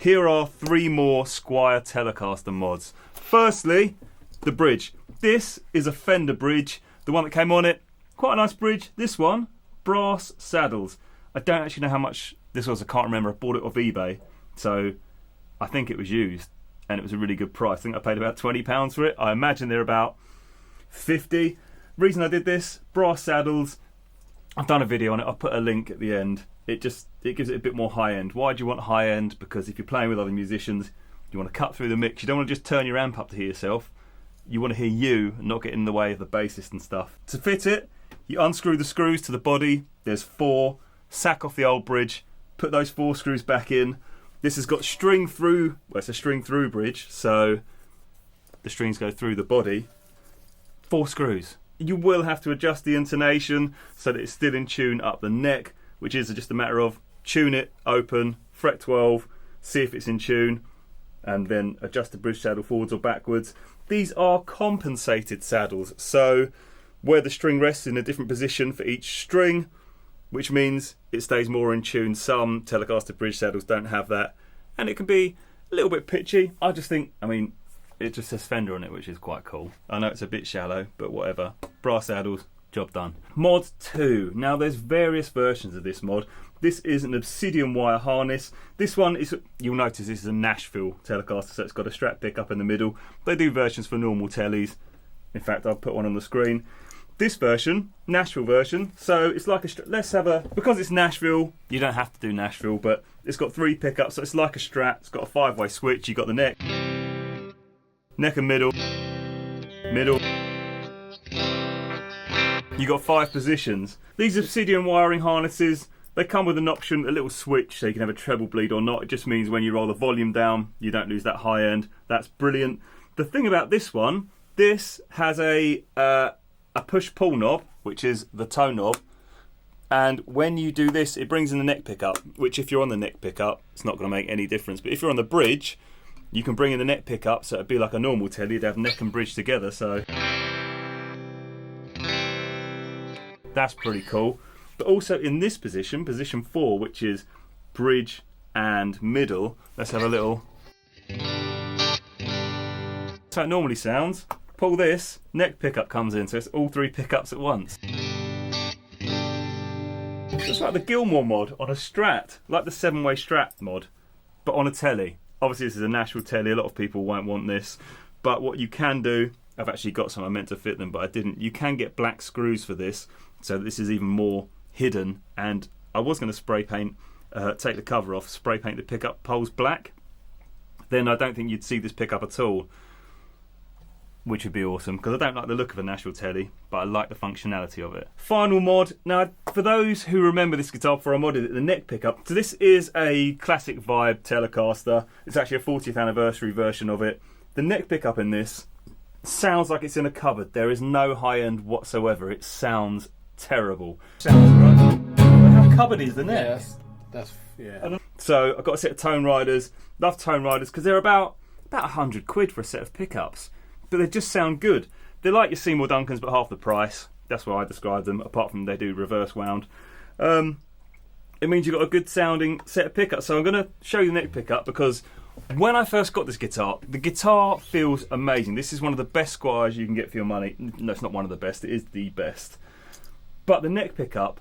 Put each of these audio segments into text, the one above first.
Here are 3 more Squier Telecaster mods. Firstly, the bridge. This is a Fender bridge. The one that came on it, quite a nice bridge. This one, brass saddles. I don't actually know how much this was. I can't remember. I bought it off eBay. So I think it was used. And it was a really good price. I think I paid about £20 for it. I imagine they're about 50. Reason I did this, brass saddles. I've done a video on it. I'll put a link at the end. It gives it a bit more high end. Why do you want high end? Because if you're playing with other musicians, you want to cut through the mix. You don't want to just turn your amp up to hear yourself. You want to hear you and not get in the way of the bassist and stuff. To fit it, you unscrew the screws to the body. There's 4. Sack off the old bridge. Put those 4 screws back in. This has got string through, well, it's a string through bridge, so the strings go through the body. 4 screws. You will have to adjust the intonation so that it's still in tune up the neck, which is just a matter of tune it, open, fret 12, see if it's in tune, and then adjust the bridge saddle forwards or backwards. These are compensated saddles, so where the string rests in a different position for each string, which means it stays more in tune. Some Telecaster bridge saddles don't have that, and it can be a little bit pitchy. I just think, I mean, it just says Fender on it, which is quite cool. I know it's a bit shallow, but whatever. Brass saddles, job done. Mod 2. Now there's various versions of this mod. This is an Obsidian Wire harness. This one is, you'll notice this is a Nashville Telecaster, so it's got a strat pickup in the middle. They do versions for normal tellies. In fact, I'll put one on the screen. This version, Nashville version, so it's like a, let's have a, because it's Nashville, you don't have to do Nashville, but it's got 3 pickups, so it's like a strat. It's got a 5-way switch. You've got the neck and middle. You've got 5 positions. These Obsidian wiring harnesses, they come with an option, a little switch, so you can have a treble bleed or not. It just means when you roll the volume down, you don't lose that high end. That's brilliant. The thing about this one, this has a push-pull knob, which is the tone knob, and when you do this, it brings in the neck pickup, which if you're on the neck pickup, it's not going to make any difference. But if you're on the bridge, you can bring in the neck pickup, so it'd be like a normal telly. You'd have neck and bridge together, so that's pretty cool. But also in this position, position 4, which is bridge and middle, let's have a little. That's how it normally sounds. Pull this, neck pickup comes in, so it's all 3 pickups at once. It's like the Gilmore mod on a strat, like the 7-way strat mod, but on a telly. Obviously this is a Nashville telly, a lot of people won't want this, but what you can do, I've actually got some, I meant to fit them, but I didn't. You can get black screws for this, so this is even more hidden, and I was going to spray paint, take the cover off, spray paint the pickup poles black, then I don't think you'd see this pickup at all, which would be awesome, because I don't like the look of a Nashville telly, but I like the functionality of it. Final mod. Now, for those who remember this guitar before I modded it, the neck pickup. So this is a classic vibe Telecaster. It's actually a 40th anniversary version of it. The neck pickup in this sounds like it's in a cupboard. There is no high end whatsoever. It sounds terrible. Sounds right. How cupboardy is the neck? Yeah, yeah. So I've got a set of Toneriders. Love Toneriders because they're about £100 for a set of pickups. But they just sound good. They're like your Seymour Duncans, but half the price. That's why I describe them, apart from they do reverse wound. It means you've got a good sounding set of pickups. So I'm going to show you the neck pickup, because when I first got this guitar, the guitar feels amazing. This is one of the best Squiers you can get for your money. No, it's not one of the best, it is the best. But the neck pickup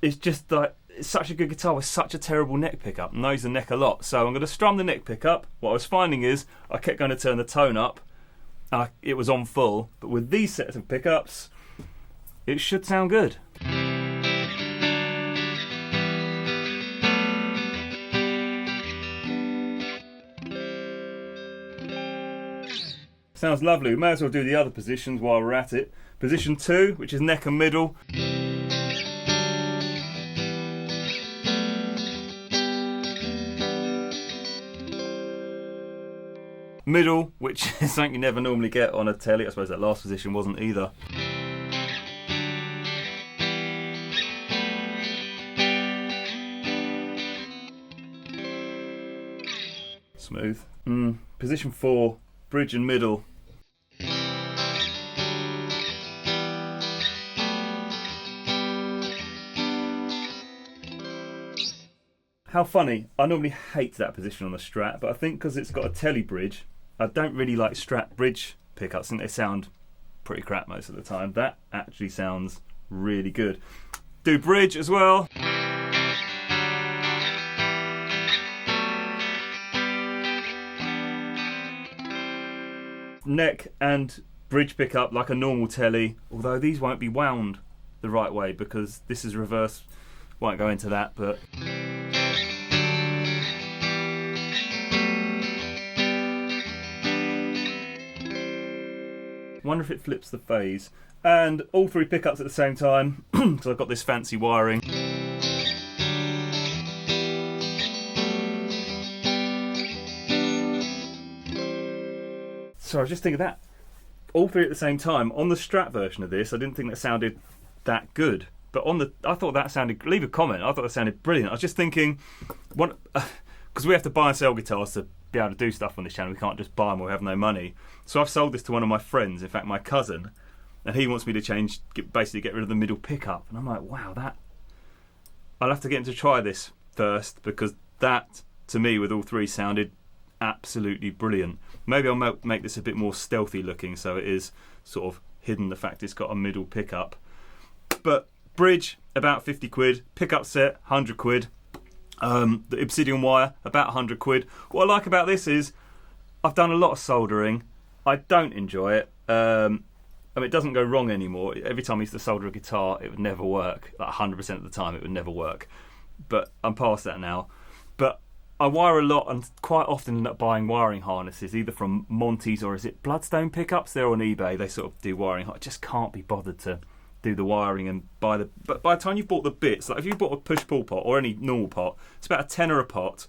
is just like, it's such a good guitar with such a terrible neck pickup. Knows the neck a lot. So I'm going to strum the neck pickup. What I was finding is I kept going to turn the tone up, it was on full, but with these sets of pickups, it should sound good. Sounds lovely. We may as well do the other positions while we're at it. Position 2, which is neck and middle. Middle, which is something you never normally get on a telly. I suppose that last position wasn't either. Smooth. Position 4, bridge and middle. How funny. I normally hate that position on the Strat, but I think because it's got a Tele bridge, I don't really like Strat bridge pickups. I think they sound pretty crap most of the time. That actually sounds really good. Do bridge as well. Neck and bridge pickup like a normal Tele, although these won't be wound the right way because this is reverse. Won't go into that, but wonder if it flips the phase. And all three pickups at the same time, so I've got this fancy wiring. So I was just thinking that all three at the same time on the Strat version of this, I didn't think that sounded that good. But on the, I thought that sounded. Leave a comment. I thought that sounded brilliant. I was just thinking, because we have to buy and sell guitars to be able to do stuff on this channel. We can't just buy them. We have no money. So I've sold this to one of my friends. In fact, my cousin, and he wants me to basically get rid of the middle pickup. And I'm like, wow, that. I'll have to get him to try this first because that, to me, with all three, sounded absolutely brilliant. Maybe I'll make this a bit more stealthy looking, so it is sort of hidden the fact it's got a middle pickup. But bridge about 50 quid, pickup set 100 quid, the Obsidian Wire about 100 quid. What I like about this is I've done a lot of soldering. I don't enjoy it. I mean, it doesn't go wrong anymore. Every time I used to solder a guitar, it would never work. Like 100% of the time, it would never work. But I'm past that now. But I wire a lot and quite often end up buying wiring harnesses, either from Monty's or is it Bloodstone pickups? They're on eBay. They sort of do wiring. I just can't be bothered to do the wiring and buy the. But by the time you've bought the bits, like if you bought a push-pull pot or any normal pot, it's about a tenner a pot.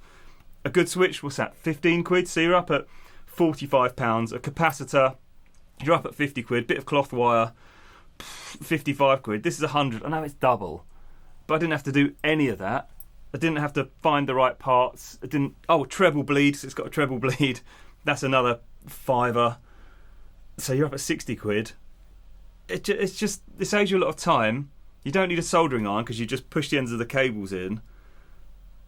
A good switch, what's that? 15 quid. So you're up at £45. A capacitor, you're up at 50 quid. Bit of cloth wire, 55 quid. This is 100. I know it's double, but I didn't have to do any of that. I didn't have to find the right parts. I didn't. Oh, treble bleed. So it's got a treble bleed. That's another £5. So you're up at 60 quid. It's just, it saves you a lot of time. You don't need a soldering iron because you just push the ends of the cables in.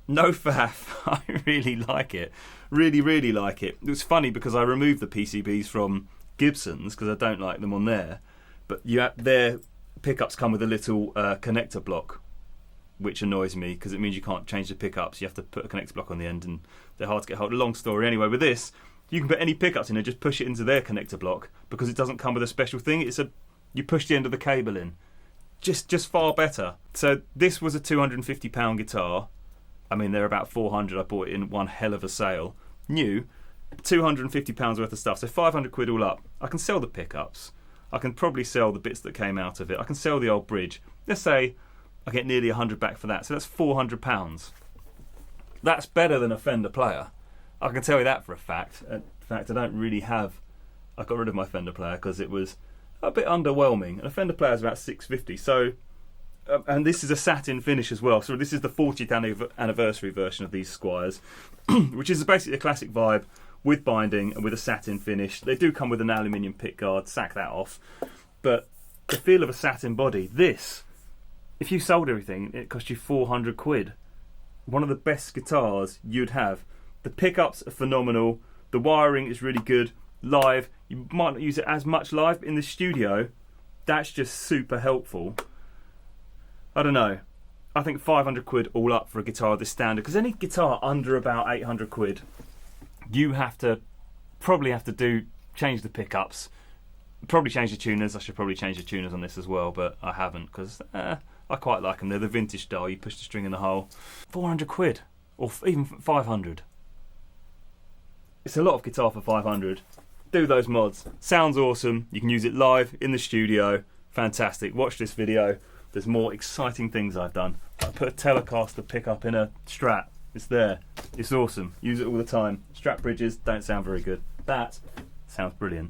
No faff. I really like it. Really, really like it. It was funny because I removed the PCBs from Gibson's because I don't like them on there. But their pickups come with a little connector block, which annoys me because it means you can't change the pickups. You have to put a connector block on the end and they're hard to get hold of. Long story anyway. With this, you can put any pickups in and just push it into their connector block because it doesn't come with a special thing. You push the end of the cable in. Just far better. So this was a £250 guitar. I mean, they're about 400. I bought it in one hell of a sale. New, £250 worth of stuff. So 500 quid all up. I can sell the pickups. I can probably sell the bits that came out of it. I can sell the old bridge. Let's say I get nearly 100 back for that. So that's £400. That's better than a Fender player. I can tell you that for a fact. In fact, I don't really have. I got rid of my Fender player because it was a bit underwhelming. And a Fender player is about £650. So, and this is a satin finish as well. So this is the 40th anniversary version of these Squiers, which is basically a classic vibe with binding and with a satin finish. They do come with an aluminium pick guard. Sack that off. But the feel of a satin body. This, if you sold everything, it cost you 400 quid. One of the best guitars you'd have. The pickups are phenomenal. The wiring is really good. Live, you might not use it as much live, but in the studio, that's just super helpful. I don't know. I think 500 quid all up for a guitar of this standard, because any guitar under about 800 quid, you probably have to change the pickups, probably change the tuners. I should probably change the tuners on this as well, but I haven't because I quite like them. They're the vintage style. You push the string in the hole. 400 quid, or even 500. It's a lot of guitar for 500. Do those mods. Sounds awesome. You can use it live in the studio. Fantastic. Watch this video. There's more exciting things I've done. I put a Telecaster pickup in a Strat. It's there. It's awesome. Use it all the time. Strat bridges don't sound very good. That sounds brilliant.